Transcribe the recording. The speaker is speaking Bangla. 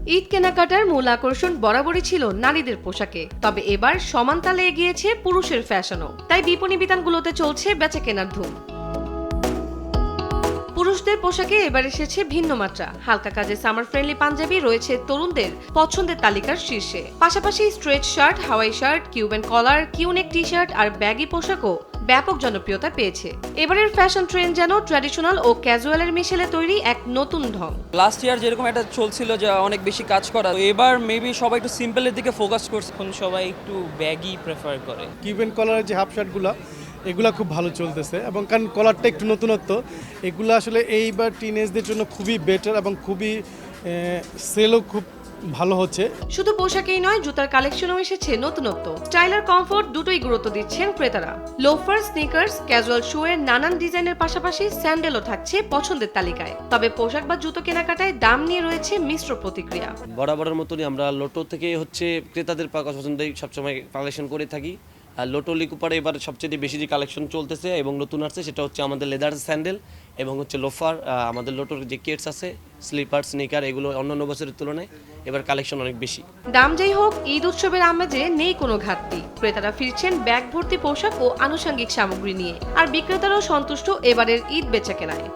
ঈদ কেনাকাটার মূল আকর্ষণ বরাবরই ছিল নারীদের পোশাকে, তবে এবার সমান তালে এগিয়েছে পুরুষের ফ্যাশনও। তাই বিপণী বিতানগুলোতে চলছে বেচাকেনার ধুম। পুরুষদের পোশাকে এবার এসেছে ভিন্ন মাত্রা। হালকা কাজে সামার ফ্রেন্ডলি পাঞ্জাবি রয়েছে তরুণদের পছন্দের তালিকার শীর্ষে। পাশাপাশি stretch shirt, Hawaii shirt, Cuban collar, crew neck T shirt আর ব্যাগি পোশাকও ব্যাপক জনপ্রিয়তা পেয়েছে। এবারের ফ্যাশন ট্রেন্ড যেন ট্র্যাডিশনাল ও ক্যাজুয়ালের মিশেলে তৈরি এক নতুন ঢং। লাস্ট ইয়ার যেরকম একটা চলছিল যে অনেক বেশি কাজ করা, এবার মেবি সবাই একটু সিম্পলের দিকে ফোকাস করছে। এখন সবাই একটু ব্যাগই প্রেফার করে। কিউবেন কলারের যে হাফ শার্টগুলো এগুলা খুব ভালো চলতেছে, এবং কারণ কলারটা একটু নতুনত্ব, এগুলো আসলে এইবার টিনেজদের জন্য খুবই বেটার এবং খুবই সেলও খুব ভালো হচ্ছে। শুধু পোশাকেই নয়, জুতার কালেকশনও এসেছে নতুনত্ব। স্টাইল আর কমফোর্ট দুটোই গুরুত্ব দিচ্ছেন ক্রেতারা। লোফার, স্নিকার্স, ক্যাজুয়াল শু এর নানান ডিজাইনের পাশাপাশি স্যান্ডেলও থাকছে পছন্দের তালিকায়। তবে পোশাক বা জুতো কেনাকাটায় দাম নিয়ে রয়েছে মিশ্র প্রতিক্রিয়া। বরাবরের মতনই আমরা লোটো থেকে ক্রেতাদের পছন্দই সবসময় কালেকশন করে থাকি। আর লোটো লিকুপারে এবার সবচেয়ে বেশি যে কালেকশন চলতেছে এবং নতুন আসছে সেটা হচ্ছে আমাদের লেদার স্যান্ডেল এবং হচ্ছে লোফার। আমাদের লোটোর যে কেটস আছে, স্লিপার, স্নিকার, এগুলো অন্যান্য বছরের তুলনায় এবার কালেকশন অনেক বেশি। দাম যেই হোক, ঈদ উৎসবের আমেজে নেই কোনো ঘাটতি। ক্রেতারা ফিরছেন ব্যাগ ভর্তি পোশাক ও আনুষঙ্গিক সামগ্রী নিয়ে, আর বিক্রেতারাও সন্তুষ্ট এবারের ঈদ বেচাকেনায়।